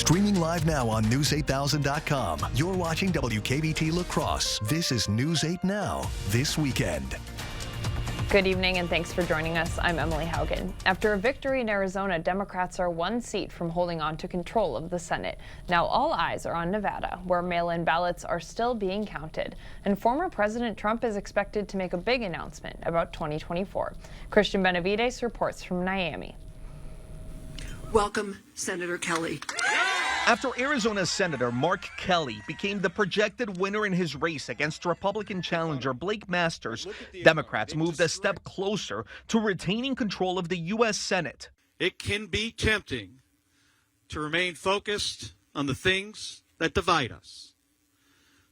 Streaming live now on News8000.com. You're watching WKBT La Crosse. This is News 8 Now, this weekend. Good evening and thanks for joining us. I'm Emily Haugen. After a victory in Arizona, Democrats are one seat from holding on to control of the Senate. Now all eyes are on Nevada, where mail-in ballots are still being counted. And former President Trump is expected to make a big announcement about 2024. Christian Benavides reports from Miami. Welcome, Senator Kelly. After Arizona Senator Mark Kelly became the projected winner in his race against Republican challenger Blake Masters, Democrats moved a step closer to retaining control of the U.S. Senate. It can be tempting to remain focused on the things that divide us.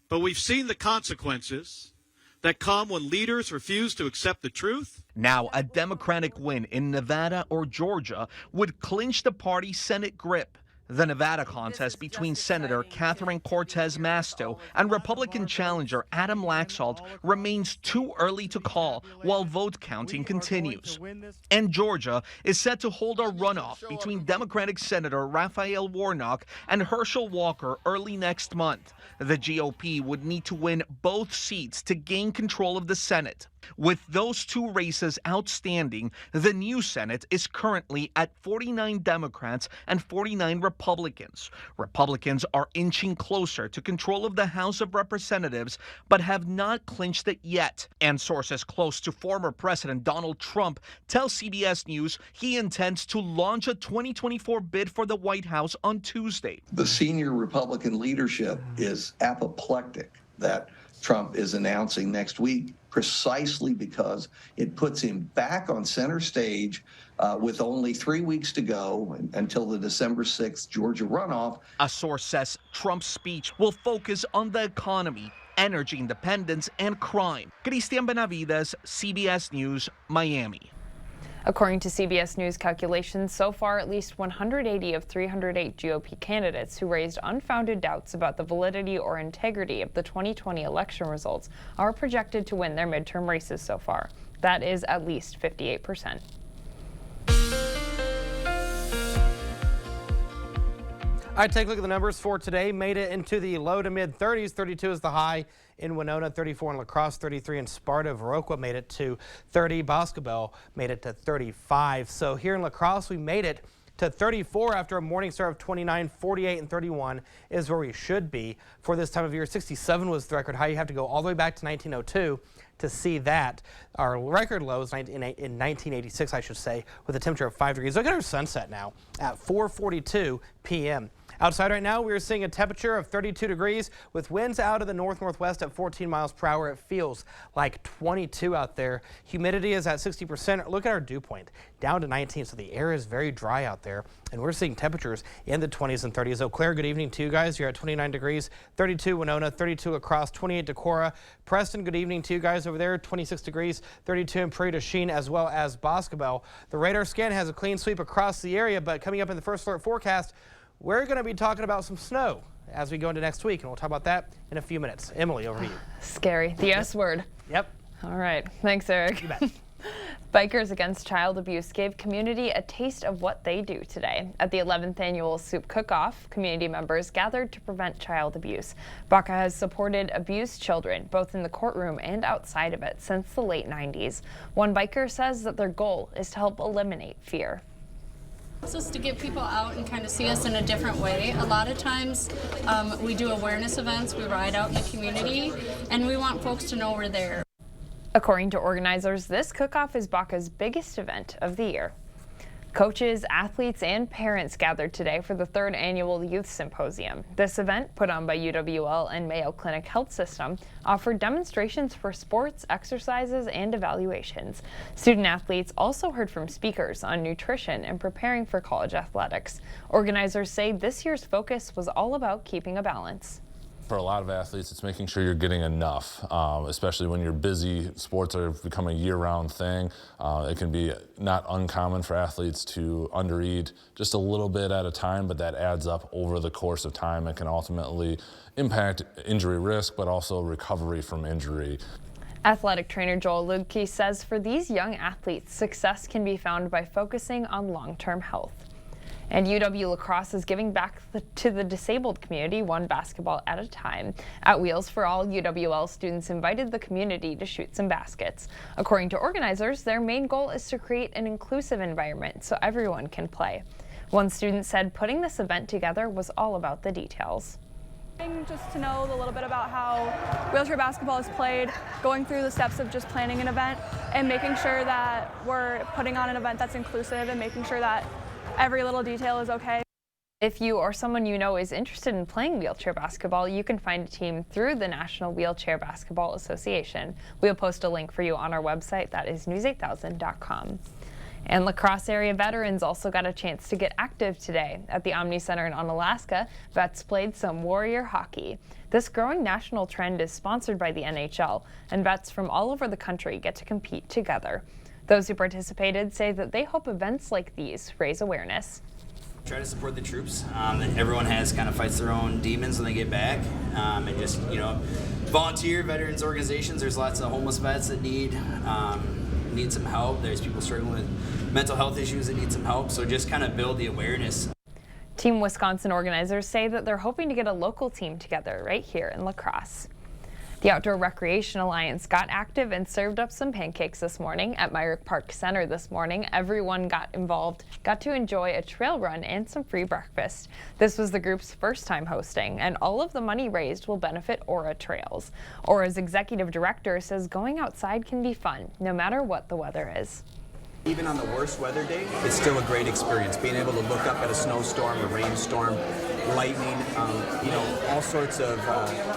But we've seen the consequences that come when leaders refuse to accept the truth. Now, a Democratic win in Nevada or Georgia would clinch the party's Senate grip. The Nevada contest between Senator Catherine Cortez Masto and Republican challenger Adam Laxalt remains too early to call while vote counting continues. And Georgia is set to hold a runoff between Democratic Senator Raphael Warnock and Herschel Walker early next month. The GOP would need to win both seats to gain control of the Senate. With those two races outstanding, the new Senate is currently at 49 Democrats and 49 Republicans. Republicans are inching closer to control of the House of Representatives, but have not clinched it yet. And sources close to former President Donald Trump tell CBS News he intends to launch a 2024 bid for the White House on Tuesday. The senior Republican leadership is apoplectic that Trump is announcing next week, precisely because it puts him back on center stage with only 3 weeks to go until the December 6th Georgia runoff. A source says Trump's speech will focus on the economy, energy independence, and crime. Christian Benavides, CBS News, Miami. According to CBS News calculations, so far at least 180 of 308 GOP candidates who raised unfounded doubts about the validity or integrity of the 2020 election results are projected to win their midterm races so far. That is at least 58%. All right, take a look at the numbers for today. Made it into the low to mid 30s. 32 is the high in Winona, 34 in La Crosse, 33 in Sparta. Viroqua made it to 30. Boscobel made it to 35. So here in La Crosse, we made it to 34 after a morning start of 29. 48 and 31 is where we should be for this time of year. 67 was the record high. You have to go all the way back to 1902 to see that. Our record low is in 1986, I should say, with a temperature of 5 degrees. Look at our sunset now at 4:42 p.m. Outside right now, we are seeing a temperature of 32 degrees with winds out of the north-northwest at 14 miles per hour. It feels like 22 out there. Humidity is at 60%. Look at our dew point, down to 19, so the air is very dry out there. And we're seeing temperatures in the 20s and 30s. Eau Claire, good evening to you guys. You're at 29 degrees, 32 Winona, 32 across, 28 Decorah. Preston, good evening to you guys over there, 26 degrees, 32 in Prairie du Chien, as well as Boscobel. The radar scan has a clean sweep across the area, but coming up in the first alert forecast, we're going to be talking about some snow as we go into next week, and we'll talk about that in a few minutes. Emily, over to you. Scary. The S word. Yep. All right. Thanks, Eric. You bet. Bikers Against Child Abuse gave community a taste of what they do today. At the 11th annual Soup Cook-Off, community members gathered to prevent child abuse. BACA has supported abused children, both in the courtroom and outside of it, since the late 90s. One biker says that their goal is to help eliminate fear. It's just to get people out and kind of see us in a different way. A lot of times we do awareness events, we ride out in the community, and we want folks to know we're there. According to organizers, this cook-off is BACA's biggest event of the year. Coaches, athletes, and parents gathered today for the 3rd annual Youth Symposium. This event, put on by UWL and Mayo Clinic Health System, offered demonstrations for sports, exercises, and evaluations. Student athletes also heard from speakers on nutrition and preparing for college athletics. Organizers say this year's focus was all about keeping a balance. For a lot of athletes, it's making sure you're getting enough, especially when you're busy. Sports are becoming a year-round thing. It can be not uncommon for athletes to undereat just a little bit at a time, but that adds up over the course of time. It can ultimately impact injury risk, but also recovery from injury. Athletic trainer Joel Ludke says for these young athletes, success can be found by focusing on long-term health. And UW La Crosse is giving back to the disabled community one basketball at a time. At Wheels for All, UWL students invited the community to shoot some baskets. According to organizers, their main goal is to create an inclusive environment so everyone can play. One student said putting this event together was all about the details. Just to know a little bit about how wheelchair basketball is played, going through the steps of just planning an event and making sure that we're putting on an event that's inclusive and making sure that every little detail is okay. If you or someone you know is interested in playing wheelchair basketball, you can find a team through the National Wheelchair Basketball Association. We'll post a link for you on our website, that is news8000.com. And La Crosse area veterans also got a chance to get active today. At the Omni Center in Onalaska, vets played some warrior hockey. This growing national trend is sponsored by the NHL, and vets from all over the country get to compete together. Those who participated say that they hope events like these raise awareness. Try to support the troops. Everyone kind of fights their own demons when they get back, and just volunteer veterans organizations. There's lots of homeless vets that need some help. There's people struggling with mental health issues that need some help. So just kind of build the awareness. Team Wisconsin organizers say that they're hoping to get a local team together right here in La Crosse. The Outdoor Recreation Alliance got active and served up some pancakes this morning at Myrick Park Center this morning. Everyone got involved, got to enjoy a trail run and some free breakfast. This was the group's first time hosting, and all of the money raised will benefit Aura Trails. Aura's executive director says going outside can be fun, no matter what the weather is. Even on the worst weather day, it's still a great experience. Being able to look up at a snowstorm, a rainstorm, lightning, all sorts of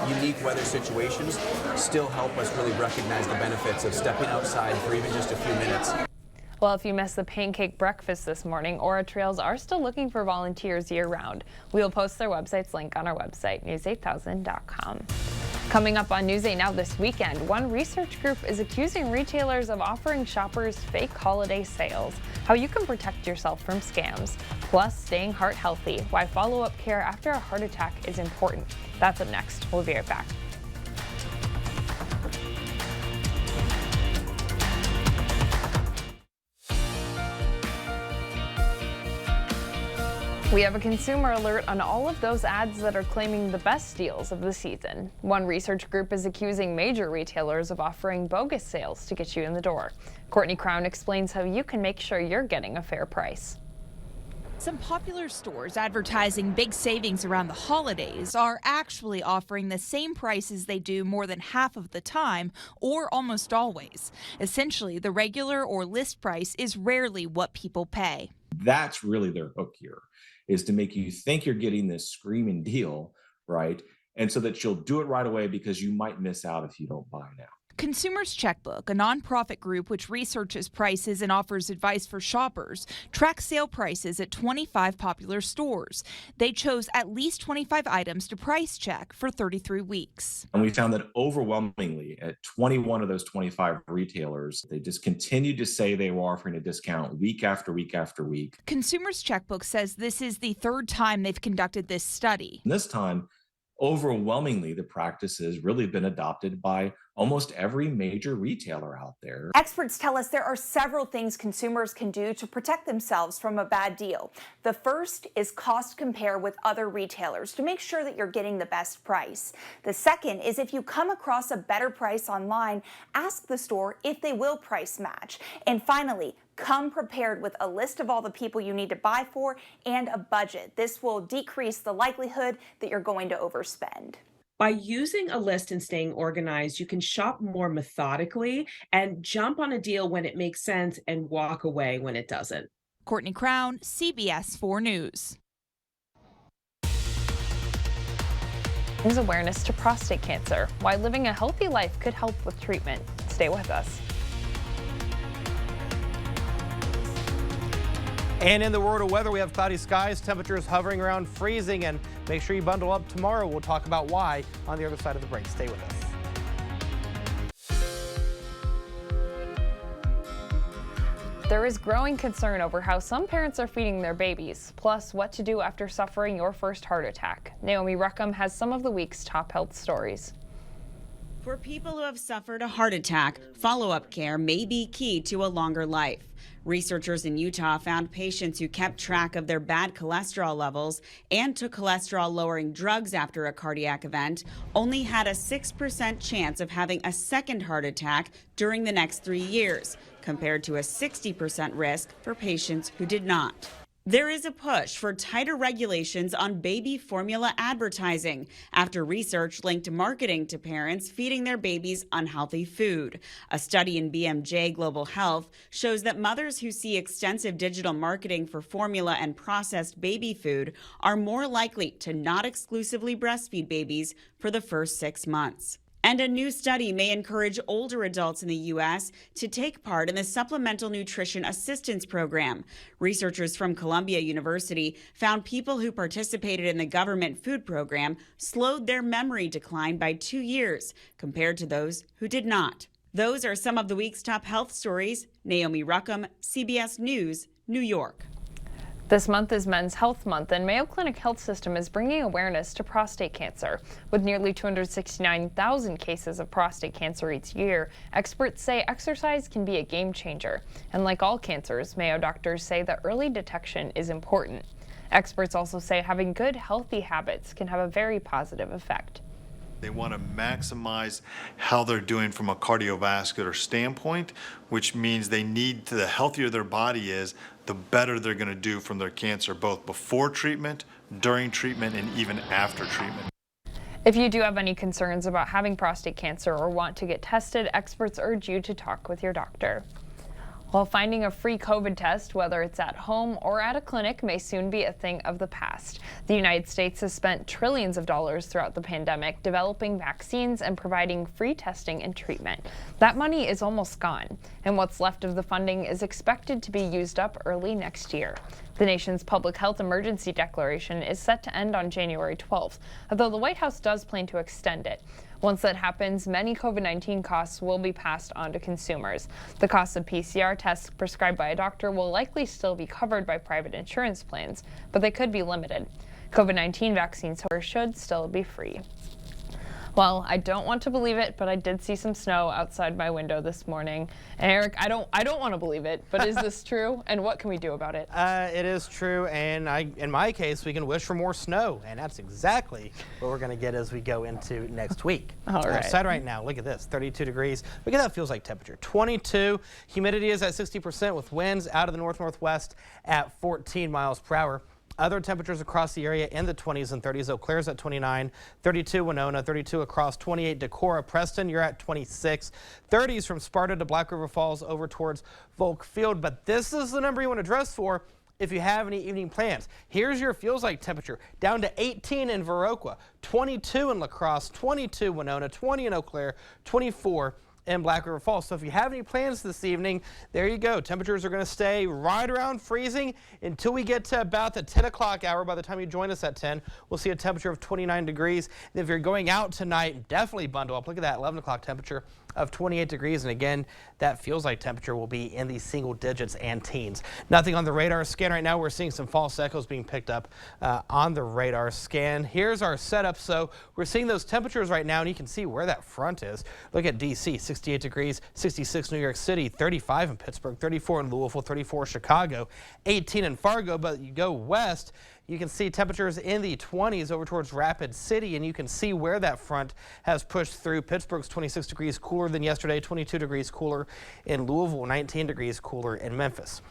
unique weather situations still help us really recognize the benefits of stepping outside for even just a few minutes. Well, if you missed the pancake breakfast this morning, Aura Trails are still looking for volunteers year-round. We'll post their website's link on our website, news8000.com. Coming up on News 8 Now this weekend, one research group is accusing retailers of offering shoppers fake holiday sales, how you can protect yourself from scams, plus staying heart healthy, why follow-up care after a heart attack is important. That's up next. We'll be right back. We have a consumer alert on all of those ads that are claiming the best deals of the season. One research group is accusing major retailers of offering bogus sales to get you in the door. Courtney Crown explains how you can make sure you're getting a fair price. Some popular stores advertising big savings around the holidays are actually offering the same prices they do more than half of the time, or almost always. Essentially, the regular or list price is rarely what people pay. That's really their hook here, is to make you think you're getting this screaming deal, right? And so that you'll do it right away because you might miss out if you don't buy now. Consumers Checkbook, a nonprofit group which researches prices and offers advice for shoppers, tracks sale prices at 25 popular stores. They chose at least 25 items to price check for 33 weeks. And we found that overwhelmingly at 21 of those 25 retailers, they just continued to say they were offering a discount week after week after week. Consumers Checkbook says this is the third time they've conducted this study. And this time, overwhelmingly, the practice has really been adopted by almost every major retailer out there. Experts tell us there are several things consumers can do to protect themselves from a bad deal. The first is cost compare with other retailers to make sure that you're getting the best price. The second is if you come across a better price online, ask the store if they will price match. And finally, come prepared with a list of all the people you need to buy for and a budget. This will decrease the likelihood that you're going to overspend. By using a list and staying organized, you can shop more methodically and jump on a deal when it makes sense and walk away when it doesn't. Courtney Crown, CBS 4 News. Brings awareness to prostate cancer, why living a healthy life could help with treatment. Stay with us. And in the world of weather, we have cloudy skies, temperatures hovering around freezing, and make sure you bundle up tomorrow. We'll talk about why on the other side of the break. Stay with us. There is growing concern over how some parents are feeding their babies, plus what to do after suffering your first heart attack. Naomi Ruckham has some of the week's top health stories. For people who have suffered a heart attack, follow-up care may be key to a longer life. Researchers in Utah found patients who kept track of their bad cholesterol levels and took cholesterol-lowering drugs after a cardiac event only had a 6% chance of having a second heart attack during the next 3 years, compared to a 60% risk for patients who did not. There is a push for tighter regulations on baby formula advertising after research linked marketing to parents feeding their babies unhealthy food. A study in BMJ Global Health shows that mothers who see extensive digital marketing for formula and processed baby food are more likely to not exclusively breastfeed babies for the first 6 months. And a new study may encourage older adults in the U.S. to take part in the Supplemental Nutrition Assistance Program. Researchers from Columbia University found people who participated in the government food program slowed their memory decline by 2 years compared to those who did not. Those are some of the week's top health stories. Naomi Ruckham, CBS News, New York. This month is Men's Health Month, and Mayo Clinic Health System is bringing awareness to prostate cancer. With nearly 269,000 cases of prostate cancer each year, experts say exercise can be a game changer. And like all cancers, Mayo doctors say that early detection is important. Experts also say having good, healthy habits can have a very positive effect. They want to maximize how they're doing from a cardiovascular standpoint, which means they need to, the healthier their body is, the better they're going to do from their cancer, both before treatment, during treatment, and even after treatment. If you do have any concerns about having prostate cancer or want to get tested, experts urge you to talk with your doctor. While finding a free COVID test, whether it's at home or at a clinic, may soon be a thing of the past. The United States has spent trillions of dollars throughout the pandemic developing vaccines and providing free testing and treatment. That money is almost gone, and what's left of the funding is expected to be used up early next year. The nation's public health emergency declaration is set to end on January 12th, although the White House does plan to extend it. Once that happens, many COVID-19 costs will be passed on to consumers. The cost of PCR tests prescribed by a doctor will likely still be covered by private insurance plans, but they could be limited. COVID-19 vaccines, however, should still be free. Well, I don't want to believe it, but I did see some snow outside my window this morning. And Eric, I don't want to believe it, but is this true? And what can we do about it? It is true, and in my case, we can wish for more snow, and that's exactly what we're going to get as we go into next week. All right. Outside right now, look at this, 32 degrees. Look at that feels like temperature, 22. Humidity is at 60% with winds out of the north-northwest at 14 miles per hour. Other temperatures across the area in the 20s and 30s. Eau Claire's at 29, 32 Winona, 32 across, 28 Decorah. Preston, you're at 26. 30s from Sparta to Black River Falls over towards Volk Field. But this is the number you want to dress for if you have any evening plans. Here's your feels like temperature. Down to 18 in Viroqua, 22 in La Crosse, 22 Winona, 20 in Eau Claire, 24 in Black River Falls. So if you have any plans this evening, there you go. Temperatures are going to stay right around freezing until we get to about the 10 o'clock hour. By the time you join us at 10, we'll see a temperature of 29 degrees. And if you're going out tonight, definitely bundle up. Look at that 11 o'clock temperature of 28 degrees. And again, that feels like temperature will be in the single digits and teens. Nothing on the radar scan right now. We're seeing some false echoes being picked up on the radar scan. Here's our setup. So we're seeing those temperatures right now, and you can see where that front is. Look at D.C., 68 degrees, 66 New York City, 35 in Pittsburgh, 34 in Louisville, 34 Chicago, 18 in Fargo. But you go west, you can see temperatures in the 20s over towards Rapid City, and you can see where that front has pushed through. Pittsburgh's 26 degrees cooler than yesterday, 22 degrees cooler in Louisville, 19 degrees cooler in Memphis.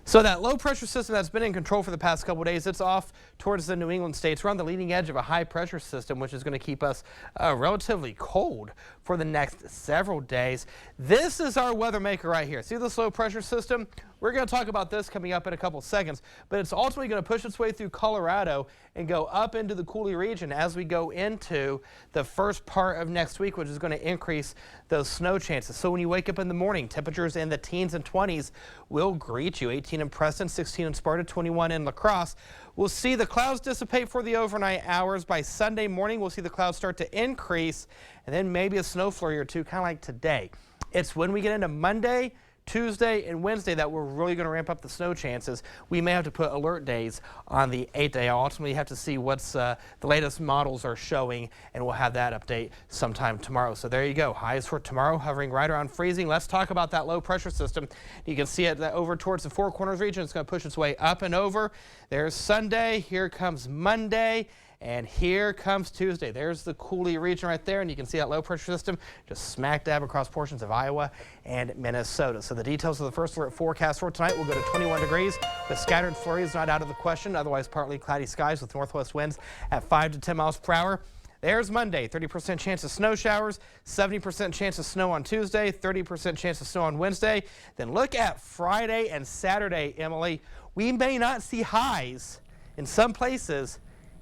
So that low pressure system that's been in control for the past couple of days, it's off towards the New England states. We're on the leading edge of a high pressure system, which is going to keep us relatively cold for the next several days. This is our weather maker right here. See this low pressure system? We're going to talk about this coming up in a couple seconds, but it's ultimately going to push its way through Colorado and go up into the Coulee region as we go into the first part of next week, which is going to increase those snow chances. So when you wake up in the morning, temperatures in the teens and 20s will greet you. 18 in Preston, 16 in Sparta, 21 in La Crosse. We'll see the clouds dissipate for the overnight hours. By Sunday morning, we'll see the clouds start to increase, and then maybe a snow flurry or two, kind of like today. It's when we get into Monday, Tuesday and Wednesday that we're really going to ramp up the snow chances. We may have to put alert days on the 8th day. I'll ultimately have to see what's the latest models are showing, and we'll have that update sometime tomorrow. So there you go. Highs for tomorrow hovering right around freezing. Let's talk about that low pressure system. You can see it over towards the Four Corners region. It's going to push its way up and over. There's Sunday. Here comes Monday. And here comes Tuesday. There's the Coulee region right there, and you can see that low pressure system just smack dab across portions of Iowa and Minnesota. So the details of the first alert forecast for tonight will go to 21 degrees with scattered flurries not out of the question. Otherwise partly cloudy skies with northwest winds at 5 to 10 miles per hour. There's Monday, 30% chance of snow showers, 70% chance of snow on Tuesday, 30% chance of snow on Wednesday. Then look at Friday and Saturday, Emily. We may not see highs in some places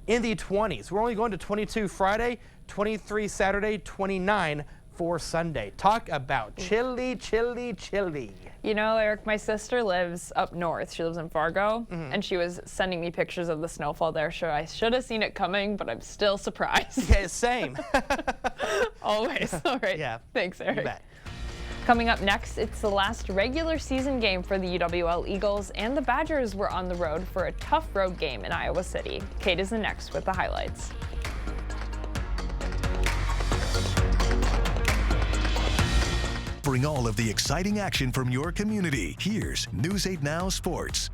in the 20s. We're only going to 22 Friday, 23 Saturday, 29 for Sunday. Talk about chilly, chilly, chilly. You know, Eric, my sister lives up north. She lives in Fargo, and she was sending me pictures of the snowfall there. Sure, I should have seen it coming, but I'm still surprised. Yeah, same. Always. All right. Yeah. Thanks, Eric. You bet. Coming up next, it's the last regular season game for the UWL Eagles, and the Badgers were on the road for a tough road game in Iowa City. Kate is the next with the highlights. Bring all of the exciting action from your community. Here's News 8 Now Sports.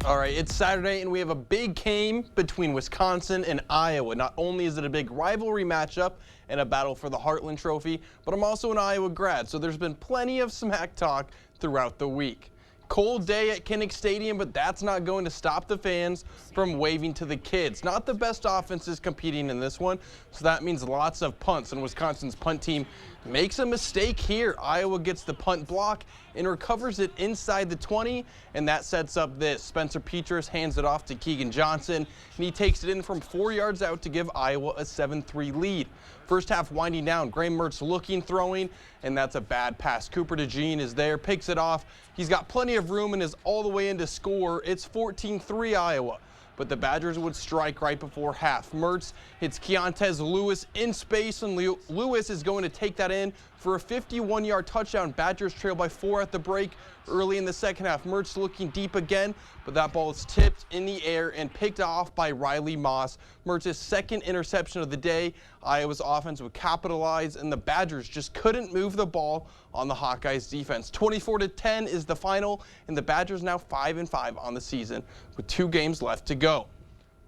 All right, it's Saturday, and we have a big game between Wisconsin and Iowa. Not only is it a big rivalry matchup and a battle for the Heartland Trophy, but I'm also an Iowa grad, so there's been plenty of smack talk throughout the week. Cold day at Kinnick Stadium, but that's not going to stop the fans from waving to the kids. Not the best offenses competing in this one, so that means lots of punts, and Wisconsin's punt team makes a mistake here. Iowa gets the punt block and recovers it inside the 20, and that sets up this. Spencer Petras hands it off to Keegan Johnson, and he takes it in from 4 yards out to give Iowa a 7-3 lead. First half winding down, Graham Mertz looking, throwing, and that's a bad pass. Cooper DeJean is there, picks it off. He's got plenty of room and is all the way in to score. It's 14-3 Iowa. But the Badgers would strike right before half. Mertz hits Keontez Lewis in space, and Lewis is going to take that in for a 51-yard touchdown. Badgers trail by 4 at the break early in the second half. Mertz looking deep again, but that ball is tipped in the air and picked off by Riley Moss. Mertz's second interception of the day. Iowa's offense would capitalize, and the Badgers just couldn't move the ball on the Hawkeyes defense. 24-10 is the final, and the Badgers now 5-5 on the season with 2 games left to go.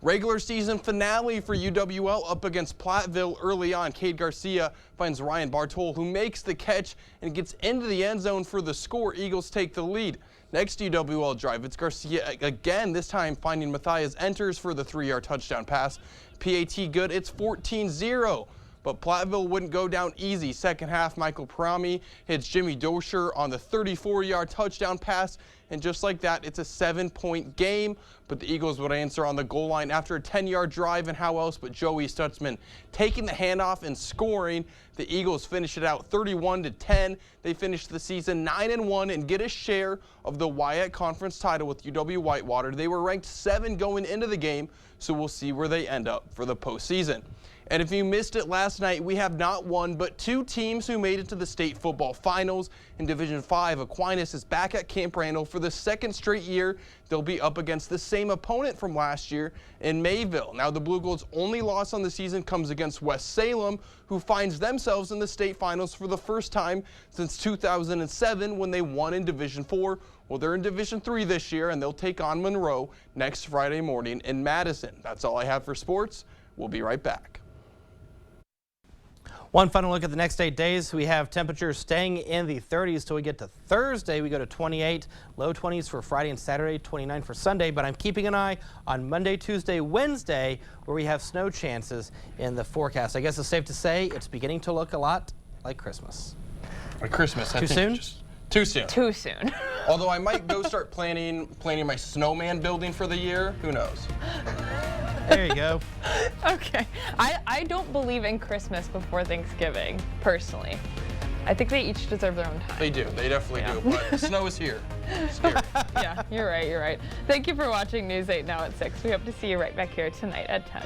Regular season finale for UWL up against Platteville early on. Cade Garcia finds Ryan Bartol, who makes the catch and gets into the end zone for the score. Eagles take the lead. Next UWL drive, it's Garcia again, this time finding Matthias Enters for the 3-yard touchdown pass. PAT good, it's 14-0. But Platteville wouldn't go down easy. Second half, Michael Parami hits Jimmy Dosher on the 34-yard touchdown pass. And just like that, it's a 7-point game. But the Eagles would answer on the goal line after a 10-yard drive, and how else but Joey Stutzman taking the handoff and scoring. The Eagles finish it out 31-10. They finish the season 9-1 and get a share of the WIAC Conference title with UW Whitewater. They were ranked 7 going into the game, so we'll see where they end up for the postseason. And if you missed it last night, we have not one, but 2 teams who made it to the state football finals. In Division 5, Aquinas is back at Camp Randall for the 2nd straight year. They'll be up against the same opponent from last year in Mayville. Now, the Blue Gold's only loss on the season comes against West Salem, who finds themselves in the state finals for the first time since 2007 when they won in Division 4. Well, they're in Division 3 this year, and they'll take on Monroe next Friday morning in Madison. That's all I have for sports. We'll be right back. One final look at the next 8 days. We have temperatures staying in the 30s till we get to Thursday. We go to 28, low 20s for Friday and Saturday, 29 for Sunday. But I'm keeping an eye on Monday, Tuesday, Wednesday, where we have snow chances in the forecast. I guess it's safe to say it's beginning to look a lot like Christmas. Like Christmas. Too soon? Too soon. Too soon. Although I might go start planning my snowman building for the year. Who knows? There you go. Okay. I don't believe in Christmas before Thanksgiving, personally. I think they each deserve their own time. They do. They definitely do. But snow is here. It's scary. Yeah, you're right. You're right. Thank you for watching News 8 Now at 6. We hope to see you right back here tonight at 10.